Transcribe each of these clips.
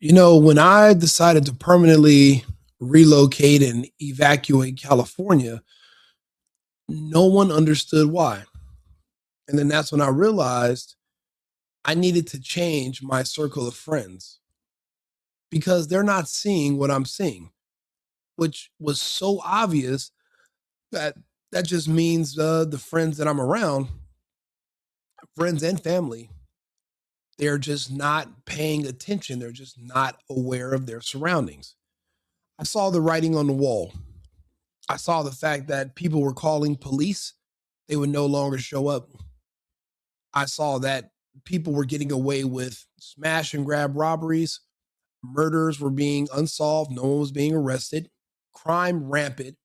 When I decided to permanently relocate and evacuate California, no one understood why. And then that's when I realized I needed to change my circle of friends because they're not seeing what I'm seeing, which was so obvious that that just means the friends that I'm around, friends and family, they're just not paying attention. They're just not aware of their surroundings. I saw the writing on the wall. I saw the fact that people were calling police, they would no longer show up. I saw that people were getting away with smash and grab robberies, murders were being unsolved, no one was being arrested, crime rampant,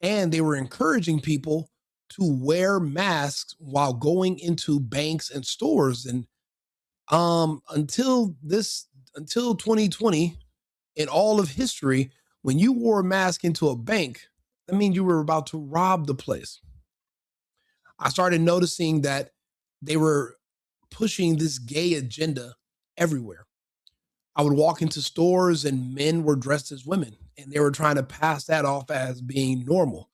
and they were encouraging people to wear masks while going into banks and stores. And until 2020, in all of history, when you wore a mask into a bank, that means you were about to rob the place. I started noticing that they were pushing this gay agenda everywhere. I would walk into stores and men were dressed as women and they were trying to pass that off as being normal.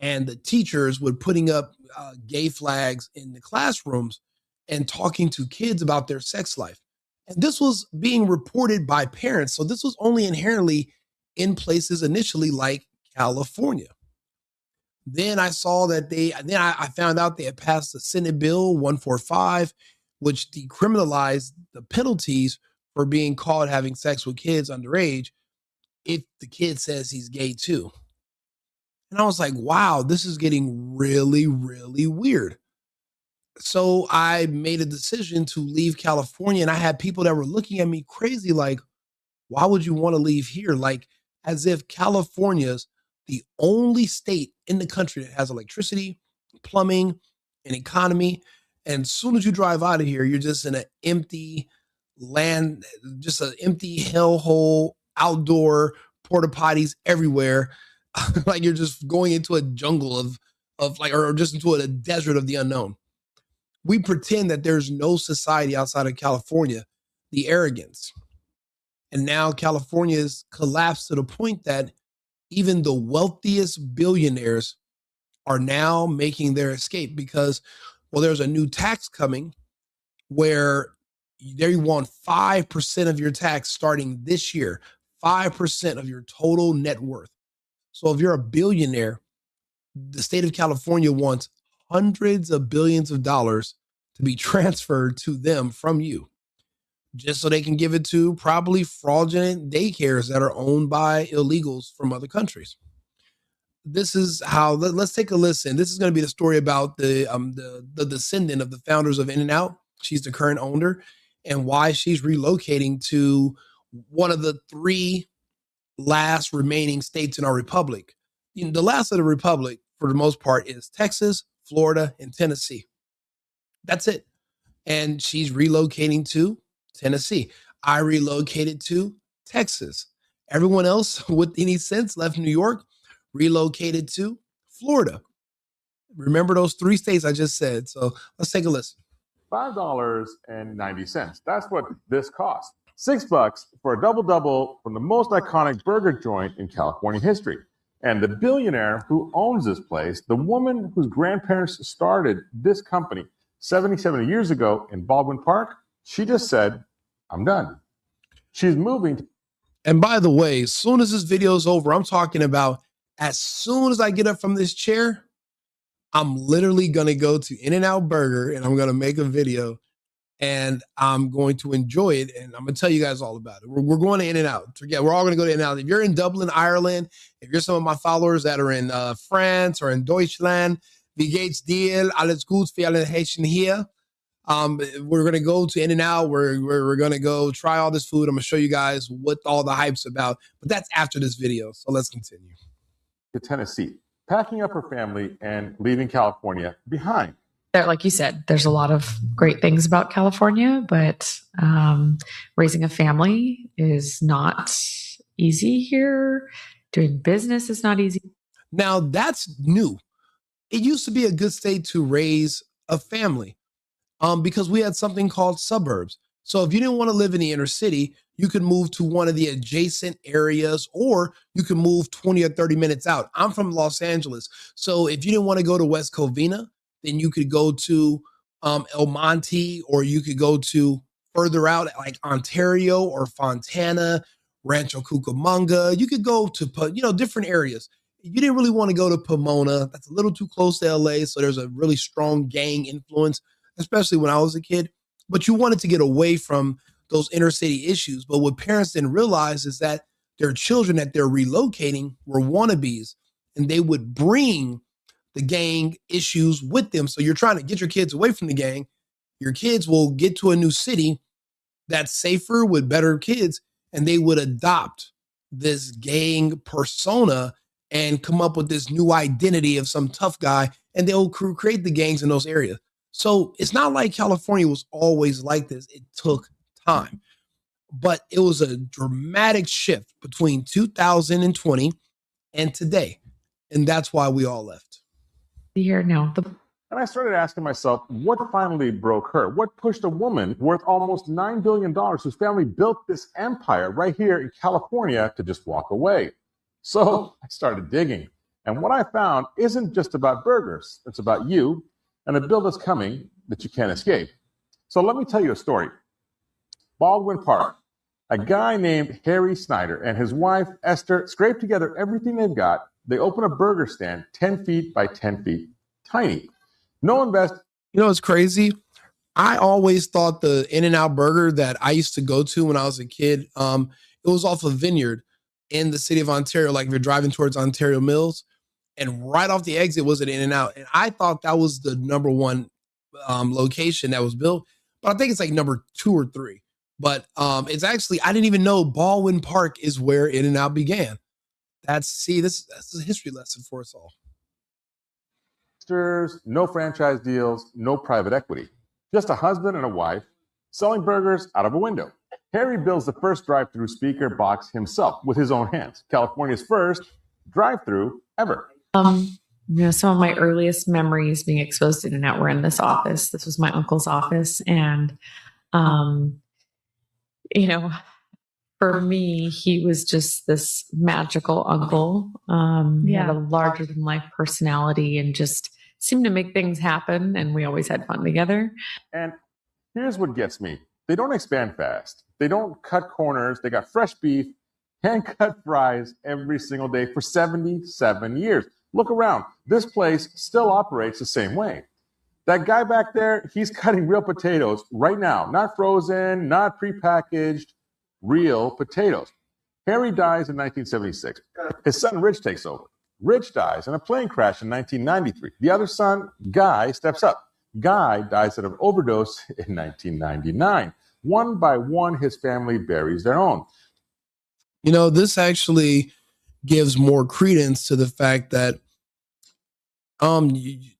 And the teachers would putting up gay flags in the classrooms and talking to kids about their sex life. And this was being reported by parents. So this was only inherently in places initially like California. Then I saw that I found out they had passed the Senate Bill 145, which decriminalized the penalties for being caught having sex with kids underage if the kid says he's gay too. And I was like, wow, this is getting really, really weird. So I made a decision to leave California, and I had people that were looking at me crazy, like, why would you want to leave here? Like, as if California's the only state in the country that has electricity, plumbing, and economy. And as soon as you drive out of here, you're just in an empty land, just an empty hellhole, outdoor porta potties everywhere. Like you're just going into a jungle of like, or just into a desert of the unknown. We pretend that there's no society outside of California, the arrogance. And now California has collapsed to the point that even the wealthiest billionaires are now making their escape because, well, there's a new tax coming where they want 5% of your tax starting this year, 5% of your total net worth. So if you're a billionaire, the state of California wants hundreds of billions of dollars to be transferred to them from you, just so they can give it to probably fraudulent daycares that are owned by illegals from other countries. This is how. Let's take a listen. This is going to be the story about the descendant of the founders of In-N-Out. She's the current owner, and why she's relocating to one of the three last remaining states in our republic. The last of the republic, for the most part, is Texas, Florida, and Tennessee. That's it. And she's relocating to Tennessee. I relocated to Texas. Everyone else with any sense left New York, relocated to Florida. Remember those three states I just said. So let's take a listen. $5.90. That's what this costs. $6 for a double-double from the most iconic burger joint in California history. And the billionaire who owns this place, the woman whose grandparents started this company 77 years ago in Baldwin Park, she just said, I'm done. She's moving. And by the way, as soon as this video is over, I'm talking about as soon as I get up from this chair, I'm literally going to go to In-N-Out Burger and I'm going to make a video and I'm going to enjoy it. And I'm going to tell you guys all about it. We're going to In-N-Out. Forget, we're all going to go to In-N-Out. If you're in Dublin, Ireland, if you're some of my followers that are in France or in Deutschland, wie geht's dir? Alles gut für alle Haitian here. We're going to go to In-N-Out. We're going to go try all this food. I'm going to show you guys what all the hype's about. But that's after this video. So let's continue. To Tennessee, packing up her family and leaving California behind. Like you said, there's a lot of great things about California, but raising a family is not easy here. Doing business is not easy. Now that's new. It used to be a good state to raise a family because we had something called suburbs. So if you didn't want to live in the inner city, you could move to one of the adjacent areas, or you could move 20 or 30 minutes out. I'm from Los Angeles. So if you didn't want to go to West Covina, then you could go to El Monte, or you could go to further out like Ontario or Fontana, Rancho Cucamonga. You could go to, different areas. You didn't really want to go to Pomona. That's a little too close to LA. So there's a really strong gang influence, especially when I was a kid. But you wanted to get away from those inner city issues. But what parents didn't realize is that their children that they're relocating were wannabes, and they would bring the gang issues with them. So you're trying to get your kids away from the gang. Your kids will get to a new city that's safer with better kids, and they would adopt this gang persona and come up with this new identity of some tough guy, and they'll create the gangs in those areas. So it's not like California was always like this. It took time, but it was a dramatic shift between 2020 and today. And that's why we all left. Here now, And I started asking myself, what finally broke her? What pushed a woman worth almost $9 billion, whose family built this empire right here in California, to just walk away? So I started digging. And what I found isn't just about burgers. It's about you and a bill that's coming that you can't escape. So let me tell you a story. Baldwin Park, a guy named Harry Snyder and his wife, Esther, scraped together everything they've got. They open a burger stand 10 feet by 10 feet, tiny. No invest. You know, it's crazy. I always thought the In-N-Out burger that I used to go to when I was a kid, it was off of Vineyard in the city of Ontario, like if you're driving towards Ontario Mills, and right off the exit was an In-N-Out. And I thought that was the number one location that was built, but I think it's like number 2 or 3. But it's actually, I didn't even know Baldwin Park is where In-N-Out began. That's a history lesson for us all. No franchise deals, no private equity. Just a husband and a wife selling burgers out of a window. Harry builds the first drive-through speaker box himself with his own hands. California's first drive-through ever. Some of my earliest memories being exposed to In-N-Out were in this office. This was my uncle's office. And, for me, he was just this magical uncle. He had a larger than life personality and just seemed to make things happen. And we always had fun together. And here's what gets me. They don't expand fast. They don't cut corners. They got fresh beef, hand-cut fries every single day for 77 years. Look around. This place still operates the same way. That guy back there, he's cutting real potatoes right now. Not frozen, not prepackaged, real potatoes. Harry dies in 1976. His son Rich takes over. Rich dies in a plane crash in 1993. The other son, Guy, steps up. Guy dies of an overdose in 1999. One by one, his family buries their own. You know, this actually gives more credence to the fact that we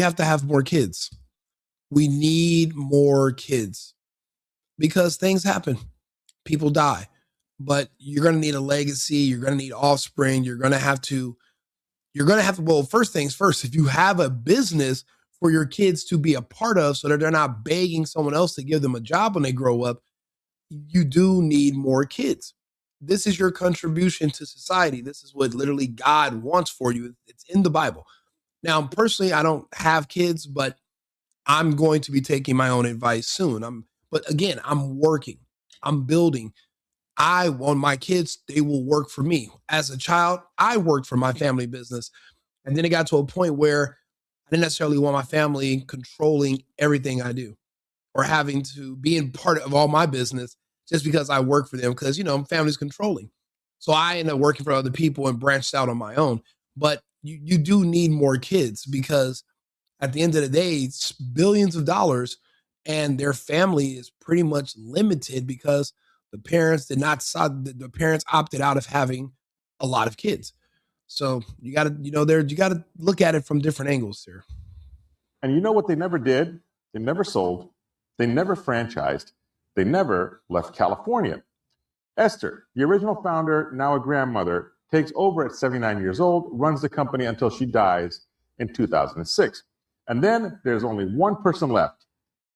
have to have more kids. We need more kids because things happen. People die, but you're going to need a legacy. You're going to need offspring. Well, first things first, if you have a business for your kids to be a part of so that they're not begging someone else to give them a job when they grow up, you do need more kids. This is your contribution to society. This is what literally God wants for you. It's in the Bible. Now, personally, I don't have kids, but I'm going to be taking my own advice soon. But again, I'm working. I'm building. I want my kids, they will work for me. As a child, I worked for my family business. And then it got to a point where I didn't necessarily want my family controlling everything I do or having to be in part of all my business just because I work for them because, family's controlling. So I ended up working for other people and branched out on my own. But you do need more kids because at the end of the day, it's billions of dollars and their family is pretty much limited because the parents opted out of having a lot of kids. So you got to look at it from different angles here. And you know what they never did? They never sold. They never franchised. They never left California. Esther, the original founder, now a grandmother, takes over at 79 years old, runs the company until she dies in 2006. And then there's only one person left,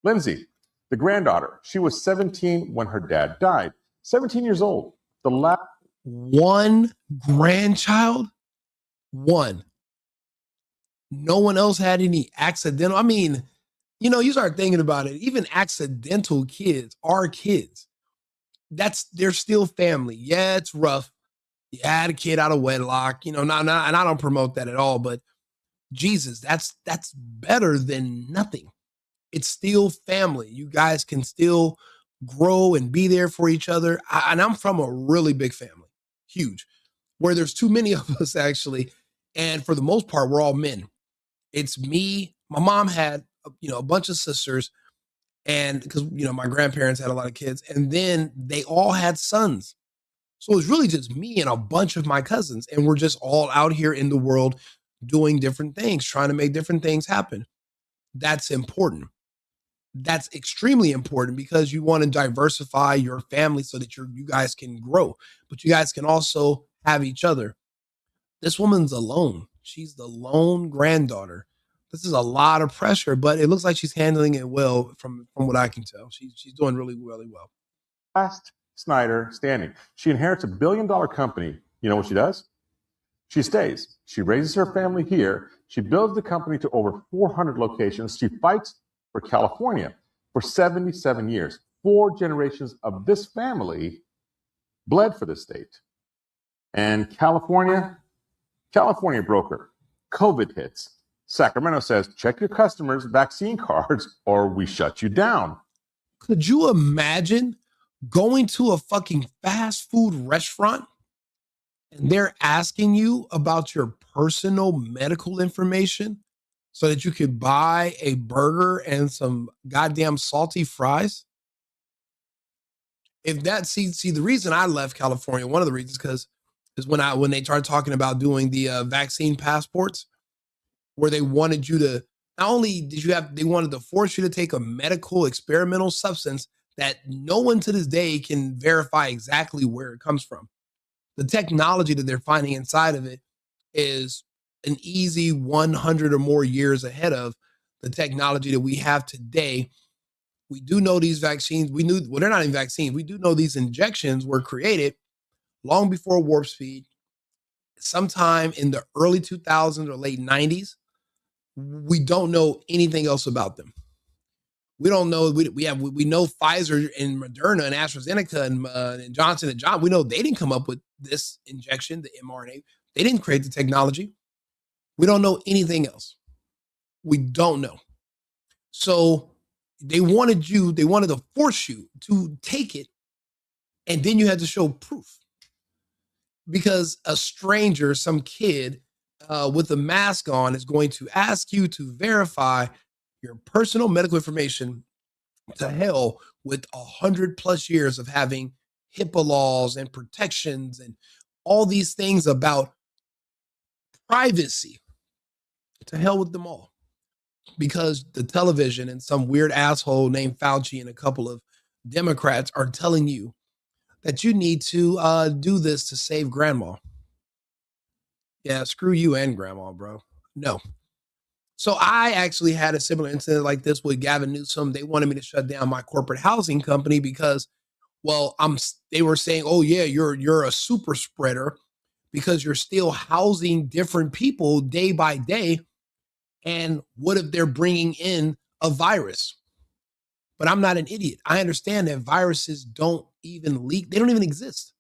Lindsay. The granddaughter, she was 17 when her dad died. 17 years old. The last one grandchild, one. No one else had any accidental. I mean, you start thinking about it. Even accidental kids are kids. They're still family. Yeah, it's rough. You had a kid out of wedlock, not, and I don't promote that at all, but Jesus, that's better than nothing. It's still family. You guys can still grow and be there for each other. And I'm from a really big family, huge, where there's too many of us actually. And for the most part, we're all men. It's me. My mom had, a bunch of sisters, and because, my grandparents had a lot of kids, and then they all had sons. So it was really just me and a bunch of my cousins, and we're just all out here in the world doing different things, trying to make different things happen. That's important. That's extremely important because you want to diversify your family so that you guys can grow, but you guys can also have each other. This woman's alone. She's the lone granddaughter. This is a lot of pressure, but it looks like she's handling it well from what I can tell. She's doing really, really well. Last Snyder standing. She inherits $1 billion company. You know what she does? She stays. She raises her family here. She builds the company to over 400 locations. She fights for California for 77 years. 4 generations of this family bled for this state. And California broker. COVID hits. Sacramento says, check your customers' vaccine cards or we shut you down. Could you imagine going to a fucking fast food restaurant and they're asking you about your personal medical information so that you could buy a burger and some goddamn salty fries? If that, see, the reason I left California, one of the reasons, is when they started talking about doing the vaccine passports, where they wanted you to, not only they wanted to force you to take a medical experimental substance that no one to this day can verify exactly where it comes from. The technology that they're finding inside of it is an easy 100 or more years ahead of the technology that we have today. We do know these vaccines, they're not even vaccines. We do know these injections were created long before warp speed, sometime in the early 2000s or late 90s. We don't know anything else about them. We don't know. We know Pfizer and Moderna and AstraZeneca and Johnson and Johnson. We know they didn't come up with this injection, the mRNA. They didn't create the technology. We don't know anything else. We don't know. So they wanted to force you to take it, and then you had to show proof. Because a stranger, some kid with a mask on, is going to ask you to verify your personal medical information. To hell with 100+ years of having HIPAA laws and protections and all these things about privacy. To hell with them all. Because the television and some weird asshole named Fauci and a couple of Democrats are telling you that you need to do this to save grandma. Yeah, screw you and grandma, bro. No. So I actually had a similar incident like this with Gavin Newsom. They wanted me to shut down my corporate housing company because, well, they were saying, oh yeah, you're a super spreader because you're still housing different people day by day. And what if they're bringing in a virus? But I'm not an idiot. I understand that viruses don't even leak. They don't even exist.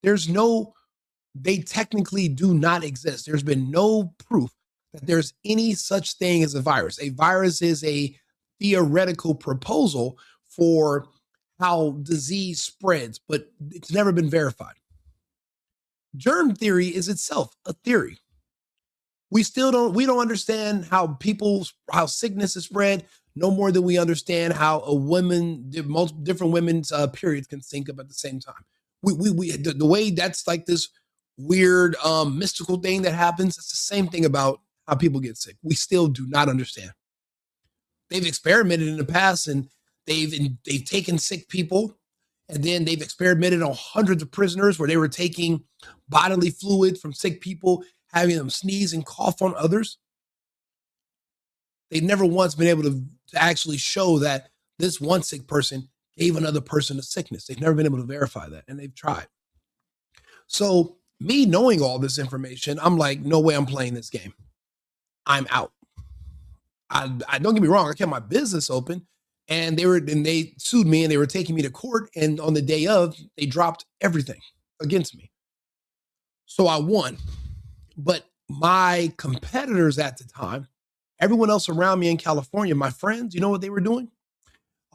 They technically do not exist. There's been no proof that there's any such thing as a virus. A virus is a theoretical proposal for how disease spreads, but it's never been verified. Germ theory is itself a theory. We don't understand how sickness is spread no more than we understand how multiple different women's periods can sync up at the same time. The way that's like this weird mystical thing that happens, it's the same thing about how people get sick. We still do not understand. They've experimented in the past, and they've taken sick people, and then they've experimented on hundreds of prisoners where they were taking bodily fluid from sick people, having them sneeze and cough on others. They've never once been able to actually show that this one sick person gave another person a sickness. They've never been able to verify that, and they've tried. So me knowing all this information, I'm like, no way I'm playing this game. I'm out. I don't get me wrong, I kept my business open, and they sued me, and they were taking me to court, and on the day of, they dropped everything against me. So I won. But my competitors at the time, everyone else around me in California, my friends, you know what they were doing?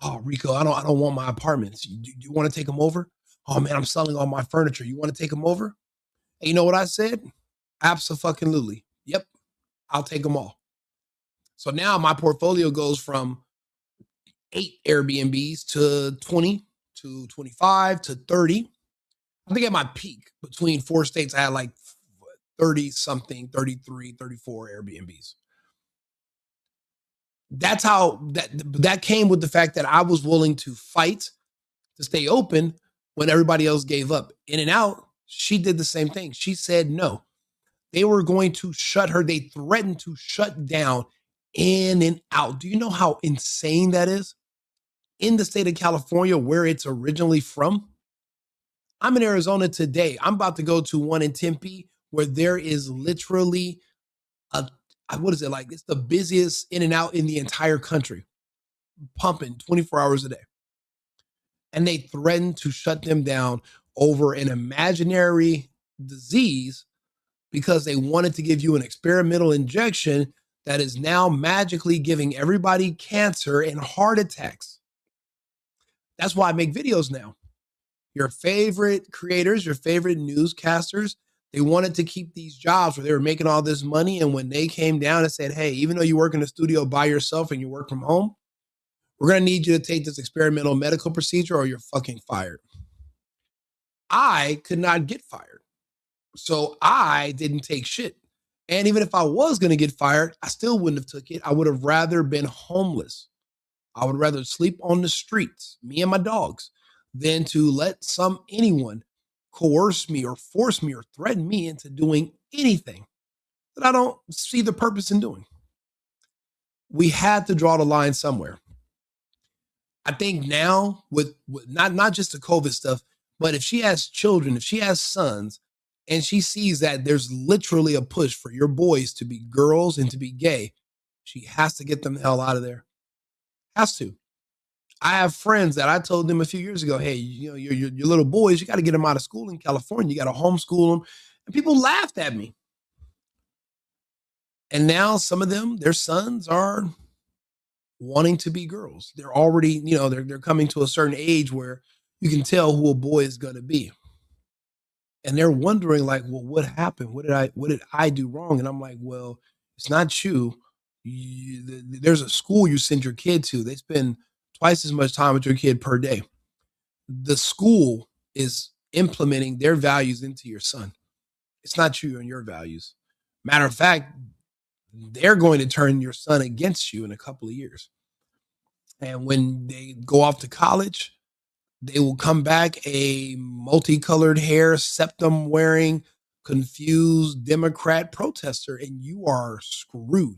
Oh, Rico, I don't want my apartments. You want to take them over? Oh man, I'm selling all my furniture. You want to take them over? And you know what I said? Abso-fucking-lutely. Yep, I'll take them all. So now my portfolio goes from 8 Airbnbs to 20 to 25 to 30. I think at my peak between 4 states, I had like 30 something, 33, 34 Airbnbs. That's how that came with the fact that I was willing to fight to stay open when everybody else gave up. In-N-Out, she did the same thing. She said no. They were going to shut her. They threatened to shut down In-N-Out. Do you know how insane that is? In the state of California, where it's originally from. I'm in Arizona today. I'm about to go to one in Tempe where there is literally what is it like? It's the busiest In-N-Out in the entire country, pumping 24 hours a day. And they threatened to shut them down over an imaginary disease because they wanted to give you an experimental injection that is now magically giving everybody cancer and heart attacks. That's why I make videos now. Your favorite creators, your favorite newscasters, they wanted to keep these jobs where they were making all this money. And when they came down and said, hey, even though you work in the studio by yourself and you work from home, we're going to need you to take this experimental medical procedure or you're fucking fired. I could not get fired. So I didn't take shit. And even if I was going to get fired, I still wouldn't have took it. I would have rather been homeless. I would rather sleep on the streets, me and my dogs, than to let anyone coerce me or force me or threaten me into doing anything that I don't see the purpose in doing. We had to draw the line somewhere. I think now with not just the COVID stuff, but if she has children, if she has sons, and she sees that there's literally a push for your boys to be girls and to be gay, she has to get them the hell out of there. Has to. I have friends that I told them a few years ago, hey, you know, your little boys, you got to get them out of school in California. You got to homeschool them. And people laughed at me. And now some of them, their sons are wanting to be girls. They're already, you know, they're coming to a certain age where you can tell who a boy is going to be. And they're wondering like, well, what happened? What did I do wrong? And I'm like, well, it's not you. There's a school you send your kid to. They spend twice as much time with your kid per day. The school is implementing their values into your son. It's not you and your values. Matter of fact, they're going to turn your son against you in a couple of years. And when they go off to college, they will come back a multicolored hair, septum wearing, confused Democrat protester, and you are screwed.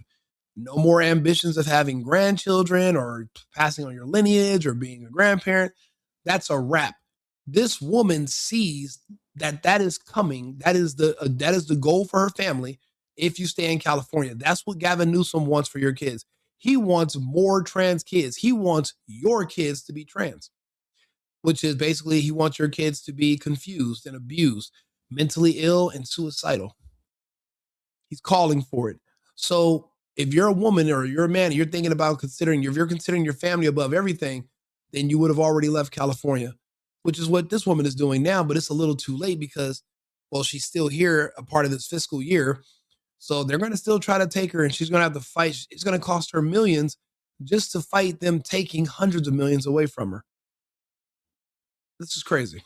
No more ambitions of having grandchildren or passing on your lineage or being a grandparent. That's a wrap. This woman sees that is coming. That is the goal for her family. If you stay in California, that's what Gavin Newsom wants for your kids. He wants more trans kids. He wants your kids to be trans, which is basically he wants your kids to be confused and abused, mentally ill and suicidal. He's calling for it. So if you're a woman or you're a man, and you're thinking about if you're considering your family above everything, then you would have already left California, which is what this woman is doing now. But it's a little too late because, well, she's still here, a part of this fiscal year. So they're going to still try to take her and she's going to have to fight. It's going to cost her millions just to fight them taking hundreds of millions away from her. This is crazy.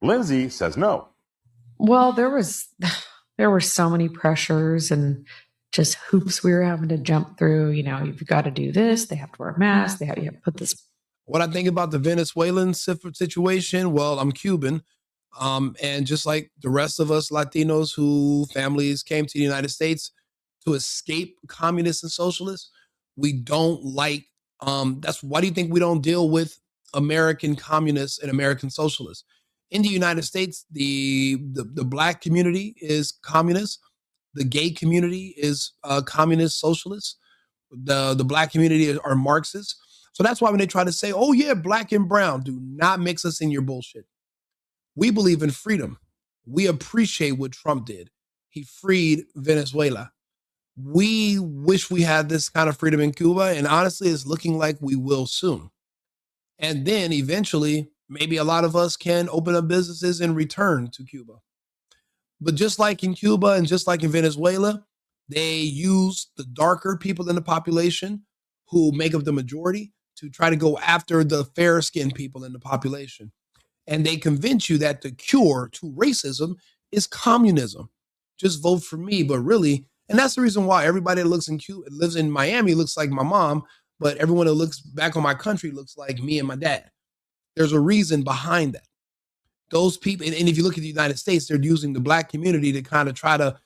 Lindsay says no. Well, there were so many pressures and just hoops we were having to jump through. You know, you've got to do this. They have to wear a mask. You have to put this. What I think about the Venezuelan situation, well, I'm Cuban. And just like the rest of us Latinos who families came to the United States to escape communists and socialists, we don't like That's why do you think we don't deal with American communists and American socialists? In the United States, the black community is communist, the gay community is communist socialist, the black community are Marxists. So that's why when they try to say, "Oh yeah, black and brown," do not mix us in your bullshit. We believe in freedom. We appreciate what Trump did. He freed Venezuela. We wish we had this kind of freedom in Cuba, and honestly, it's looking like we will soon. And then eventually, maybe a lot of us can open up businesses and return to Cuba. But just like in Cuba and just like in Venezuela, they use the darker people in the population who make up the majority to try to go after the fair skinned people in the population. And they convince you that the cure to racism is communism. Just vote for me. But really, and that's the reason why everybody that looks in Cuba, lives in Miami looks like my mom, but everyone that looks back on my country looks like me and my dad. There's a reason behind that. Those people, and if you look at the United States, they're using the black community to kind of try to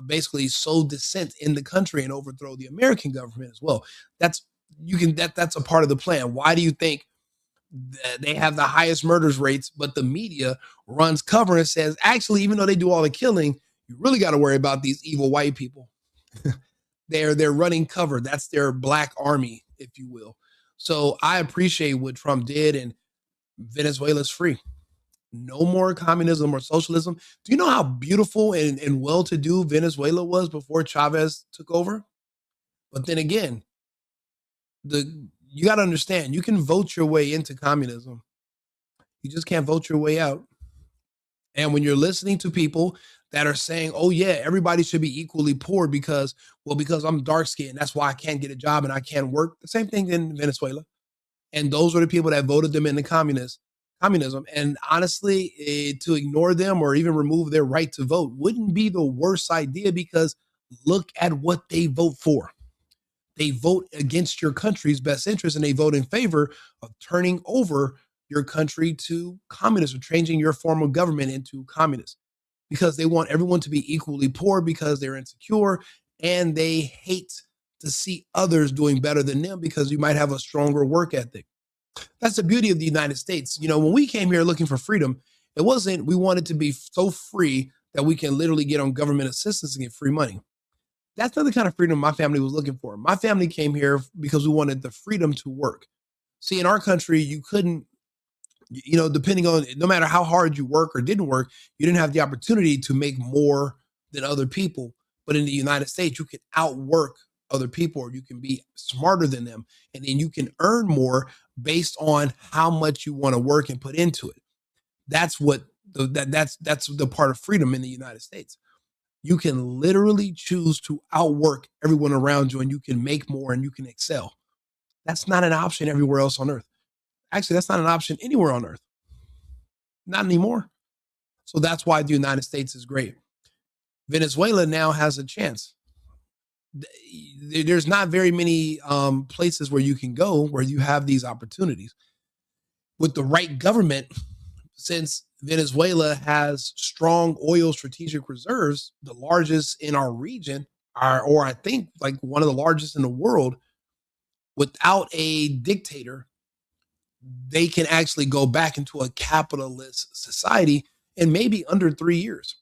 basically sow dissent in the country and overthrow the American government as well. That's a part of the plan. Why do you think they have the highest murders rates, but the media runs cover and says, actually, even though they do all the killing, you really got to worry about these evil white people. They're running cover. That's their black army, if you will. So I appreciate what Trump did, and Venezuela's free. No more communism or socialism. Do you know how beautiful and well-to-do Venezuela was before Chavez took over? But then again, you got to understand, you can vote your way into communism. You just can't vote your way out. And when you're listening to people that are saying, "Oh yeah, everybody should be equally poor because I'm dark skinned, that's why I can't get a job and I can't work." The same thing in Venezuela. And those are the people that voted them into communism. And honestly, to ignore them or even remove their right to vote wouldn't be the worst idea, because look at what they vote for. They vote against your country's best interest, and they vote in favor of turning over your country to communism, changing your form of government into communist, because they want everyone to be equally poor because they're insecure and they hate to see others doing better than them because you might have a stronger work ethic. That's the beauty of the United States. When we came here looking for freedom, it wasn't we wanted to be so free that we can literally get on government assistance and get free money. That's not the kind of freedom my family was looking for. My family came here because we wanted the freedom to work. See, in our country, you couldn't, depending on, no matter how hard you work or didn't work, you didn't have the opportunity to make more than other people. But in the United States, you can outwork other people, or you can be smarter than them. And then you can earn more based on how much you want to work and put into it. That's the part of freedom in the United States. You can literally choose to outwork everyone around you, and you can make more and you can excel. That's not an option everywhere else on earth. Actually, that's not an option anywhere on earth. Not anymore. So that's why the United States is great. Venezuela now has a chance. There's not very many places where you can go where you have these opportunities. With the right government, since Venezuela has strong oil strategic reserves, the largest in our region, or I think like one of the largest in the world, without a dictator, they can actually go back into a capitalist society in maybe under 3 years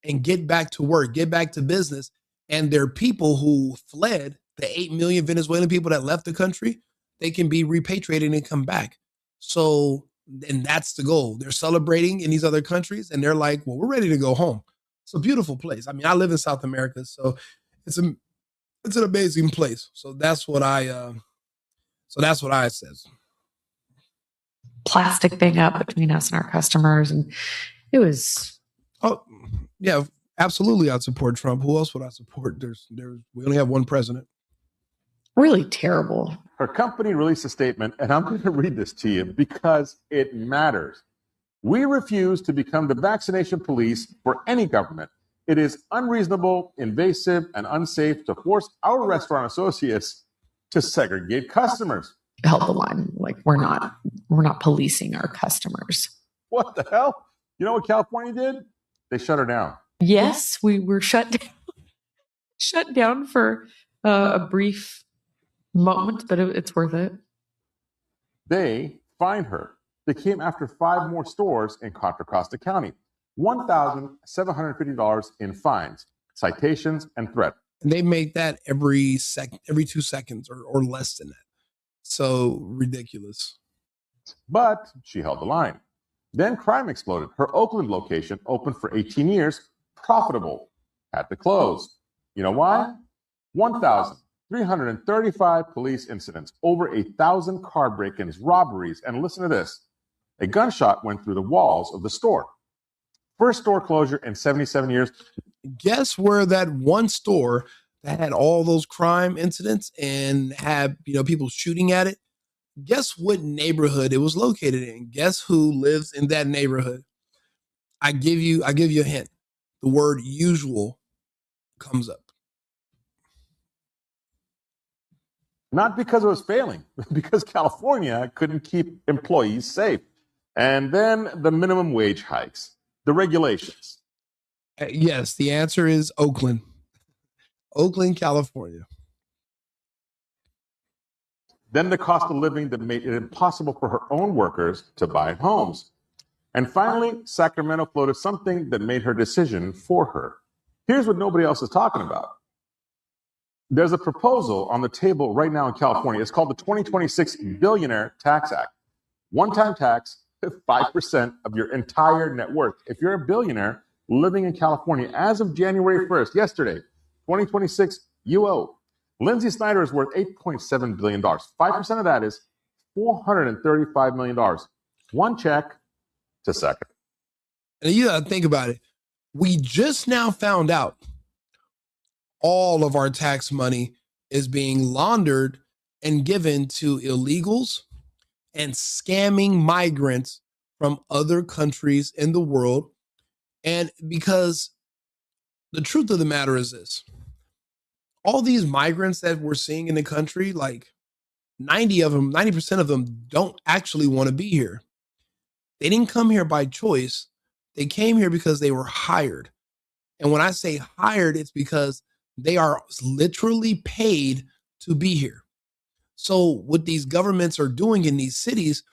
and get back to work, get back to business. And their people who fled, the 8 million Venezuelan people that left the country, they can be repatriated and come back. So, and that's the goal. They're celebrating in these other countries, and they're like, well, we're ready to go home. It's a beautiful place. I mean, I live in South America, so it's an amazing place. So that's what I says. Plastic thing up between us and our customers, and it was. Oh yeah, absolutely. I'd support Trump. Who else would I support? We only have one president. Really terrible. Her company released a statement, and I'm going to read this to you because it matters. We refuse to become the vaccination police for any government. It is unreasonable, invasive, and unsafe to force our restaurant associates to segregate customers. Held the line. Like, we're not policing our customers. What the hell? You know what California did? They shut her down. Yes, we were shut down for a brief moment, but it's worth it. They fined her. They came after 5 more stores in Contra Costa County. $1,750 in fines, citations, and threats. And they make that every 2 seconds or less than that. So ridiculous. But she held the line. Then crime exploded. Her Oakland location, opened for 18 years, profitable, had to close. You know why? 1,335 police incidents, over 1,000 car break-ins, robberies, and listen to this. A gunshot went through the walls of the store. First store closure in 77 years. Guess where that one store that had all those crime incidents and had, people shooting at it? Guess what neighborhood it was located in? Guess who lives in that neighborhood? I give you a hint. The word usual comes up. Not because it was failing, because California couldn't keep employees safe. And then the minimum wage hikes, the regulations. Yes, the answer is Oakland. Oakland, California. Then the cost of living that made it impossible for her own workers to buy homes. And finally, Sacramento floated something that made her decision for her. Here's what nobody else is talking about. There's a proposal on the table right now in California. It's called the 2026 Billionaire Tax Act. One-time tax, 5% of your entire net worth. If you're a billionaire living in California as of January 1st, yesterday, 2026, you owe. Lindsay Snyder is worth $8.7 billion. 5% of that is $435 million. One check to second. And you got to think about it. We just now found out all of our tax money is being laundered and given to illegals and scamming migrants from other countries in the world. And because the truth of the matter is this, all these migrants that we're seeing in the country, like 90% of them don't actually want to be here. They didn't come here by choice. They came here because they were hired. And when I say hired, it's because they are literally paid to be here. So what these governments are doing in these cities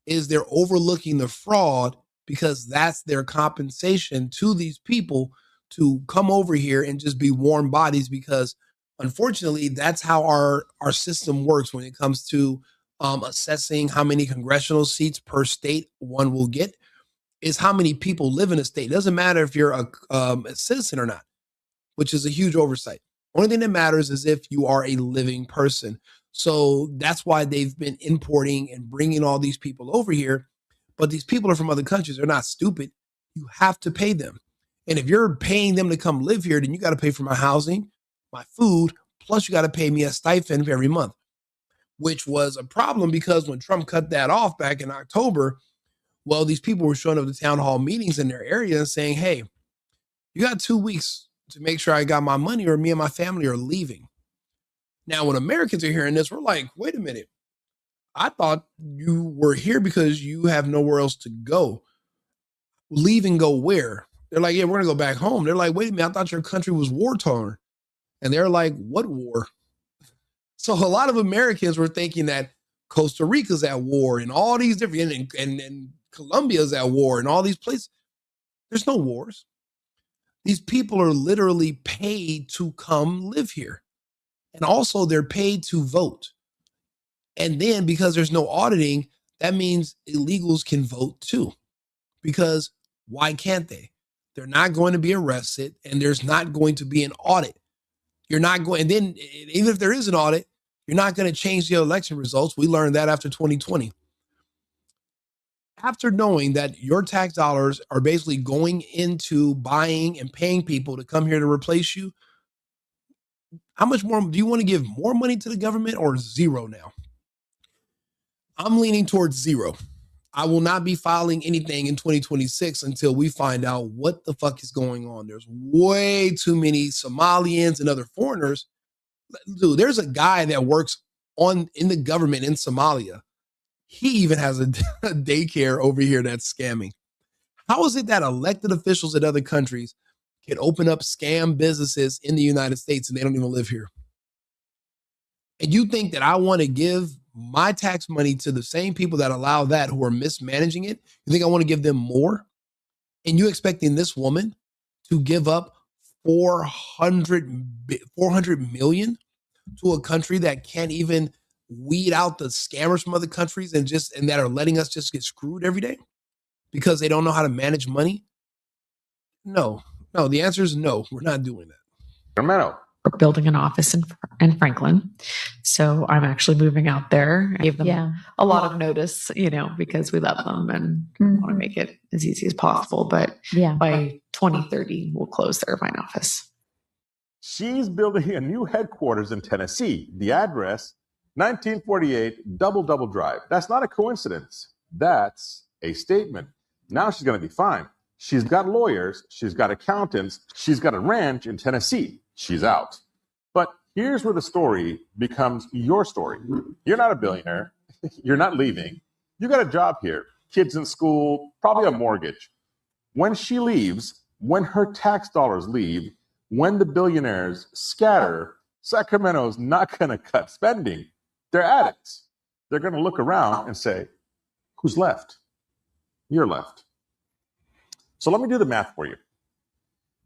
is they're overlooking the fraud because that's their compensation to these people to come over here and just be warm bodies, because unfortunately, that's how our system works when it comes to assessing how many congressional seats per state one will get, is how many people live in a state. It doesn't matter if you're a citizen or not, which is a huge oversight. Only thing that matters is if you are a living person. So that's why they've been importing and bringing all these people over here. But these people are from other countries. They're not stupid. You have to pay them. And if you're paying them to come live here, then you got to pay for my housing, my food, plus you got to pay me a stipend every month, which was a problem because when Trump cut that off back in October, well, these people were showing up to town hall meetings in their area and saying, hey, you got 2 weeks to make sure I got my money or me and my family are leaving. Now, when Americans are hearing this, we're like, wait a minute. I thought you were here because you have nowhere else to go. Leave and go where? They're like, yeah, we're going to go back home. They're like, wait a minute, I thought your country was war-torn. And they're like, what war? So a lot of Americans were thinking that Costa Rica's at war and all these different, and Colombia's at war and all these places. There's no wars. These people are literally paid to come live here. And also they're paid to vote. And then because there's no auditing, that means illegals can vote too. Because why can't they? They're not going to be arrested and there's not going to be an audit. You're not going, and then even if there is an audit, you're not going to change the election results. We learned that after 2020. After knowing that your tax dollars are basically going into buying and paying people to come here to replace you, how much more do you want to give? More money to the government or zero now? I'm leaning towards zero. I will not be filing anything in 2026 until we find out what the fuck is going on. There's way too many Somalians and other foreigners. Dude, there's a guy that works in the government in Somalia. He even has a daycare over here that's scamming. How is it that elected officials in other countries can open up scam businesses in the United States and they don't even live here? And you think that I want to give my tax money to the same people that allow that, who are mismanaging it. You think I want to give them more? And you expecting this woman to give up 400 million to a country that can't even weed out the scammers from other countries and that are letting us just get screwed every day because they don't know how to manage money? No, the answer is no. We're not doing that. Sacramento. We're building an office in Franklin. So I'm actually moving out there. I gave them a lot of notice, because we love them and want to make it as easy as possible. But by 2030, we'll close the Irvine office. She's building a new headquarters in Tennessee. The address, 1948 Double Double Drive. That's not a coincidence. That's a statement. Now she's going to be fine. She's got lawyers. She's got accountants. She's got a ranch in Tennessee. She's out. But here's where the story becomes your story. You're not a billionaire. You're not leaving. You got a job here, kids in school, probably a mortgage. When she leaves, when her tax dollars leave, when the billionaires scatter, Sacramento's not going to cut spending. They're addicts. They're going to look around and say, who's left? You're left. So let me do the math for you.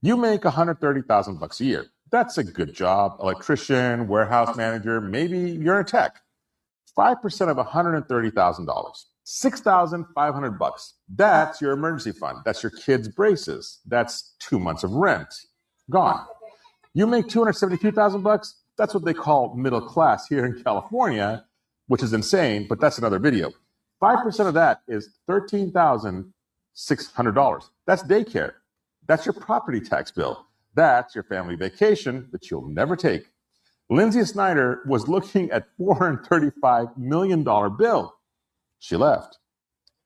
You make $130,000 a year. That's a good job. Electrician, warehouse manager, maybe you're in tech. 5% of $130,000, $6,500. That's your emergency fund. That's your kids' braces. That's 2 months of rent. Gone. You make $272,000. That's what they call middle class here in California, which is insane, but that's another video. 5% of that is $13,600. That's daycare. That's your property tax bill. That's your family vacation that you'll never take. Lindsay Snyder was looking at $435 million bill. She left.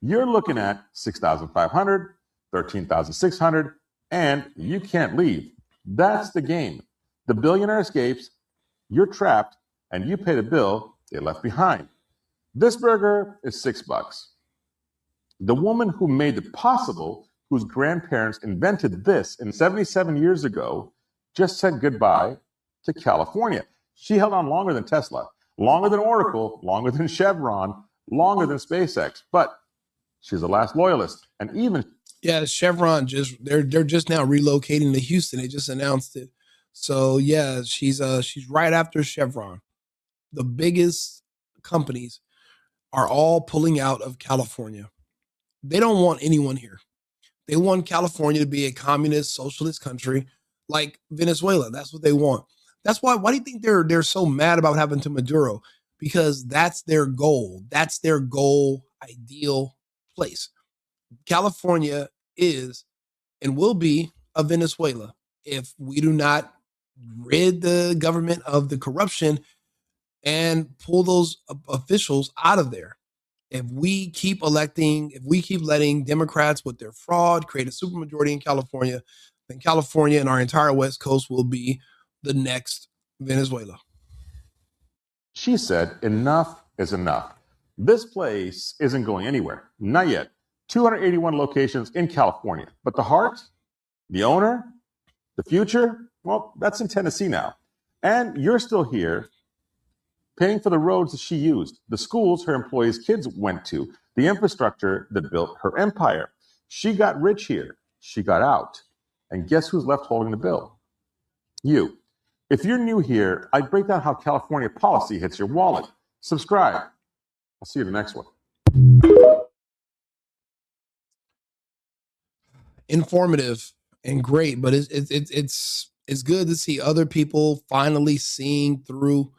You're looking at $6,500, $13,600, and you can't leave. That's the game. The billionaire escapes, you're trapped, and you pay the bill they left behind. This burger is $6. The woman who made it possible, whose grandparents invented this in 77 years ago, just said goodbye to California. She held on longer than Tesla, longer than Oracle, longer than Chevron, longer than SpaceX, but she's the last loyalist. And even Chevron they're just now relocating to Houston. They just announced it. So she's right after Chevron. The biggest companies are all pulling out of California. They don't want anyone here. They want California to be a communist, socialist country like Venezuela. That's what they want. That's why do you think they're so mad about what happened to Maduro? Because that's their goal. That's their goal, ideal place. California is and will be a Venezuela if we do not rid the government of the corruption and pull those officials out of there. If we keep letting Democrats with their fraud create a supermajority in California, then California and our entire West Coast will be the next Venezuela. She said, enough is enough. This place isn't going anywhere. Not yet. 281 locations in California. But the heart, the owner, the future, well, that's in Tennessee now. And you're still here paying for the roads that she used, the schools her employees' kids went to, the infrastructure that built her empire. She got rich here. She got out. And guess who's left holding the bill? You. If you're new here, I break down how California policy hits your wallet. Subscribe. I'll see you in the next one. Informative and great, but it's good to see other people finally seeing through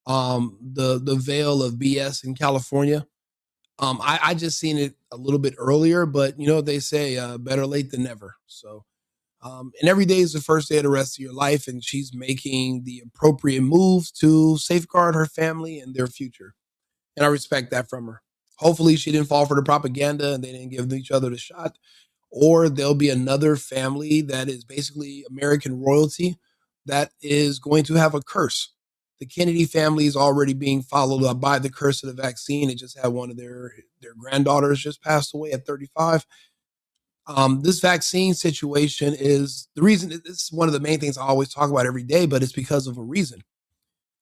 the veil of BS in California. I just seen it a little bit earlier, but you know what they say, better late than never. So and every day is the first day of the rest of your life, and she's making the appropriate moves to safeguard her family and their future. And I respect that from her. Hopefully she didn't fall for the propaganda and they didn't give each other the shot. Or there'll be another family that is basically American royalty that is going to have a curse. The Kennedy family is already being followed up by the curse of the vaccine. It just had one of their granddaughters just passed away at 35. This vaccine situation is the reason. It's one of the main things I always talk about every day, but it's because of a reason.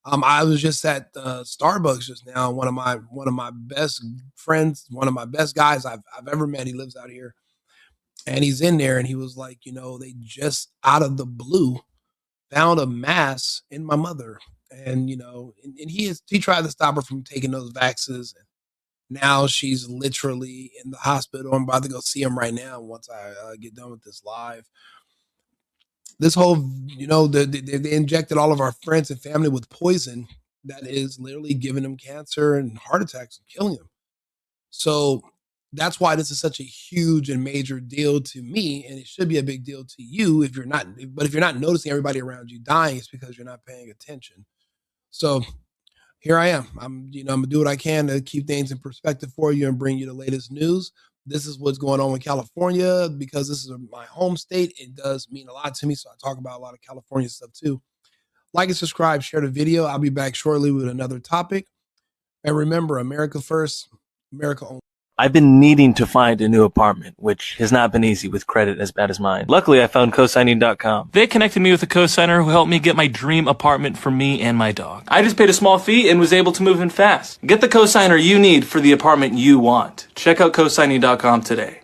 I was just at Starbucks just now. One of my best friends, one of my best guys I've ever met. He lives out here, and he's in there, and he was like, they just out of the blue found a mass in my mother, and he tried to stop her from taking those vaxes. Now she's literally in the hospital. I'm about to go see him right now once I get done with this live. This whole, they injected all of our friends and family with poison that is literally giving them cancer and heart attacks and killing them. So that's why this is such a huge and major deal to me, and it should be a big deal to you if you're not. But if you're not noticing everybody around you dying, it's because you're not paying attention. So here I am. I'm gonna do what I can to keep things in perspective for you and bring you the latest news. This is what's going on with California because this is my home state. It does mean a lot to me, so I talk about a lot of California stuff too. Like and subscribe, share the video. I'll be back shortly with another topic. And remember, America first, America only. I've been needing to find a new apartment, which has not been easy with credit as bad as mine. Luckily, I found cosigning.com. They connected me with a cosigner who helped me get my dream apartment for me and my dog. I just paid a small fee and was able to move in fast. Get the cosigner you need for the apartment you want. Check out cosigning.com today.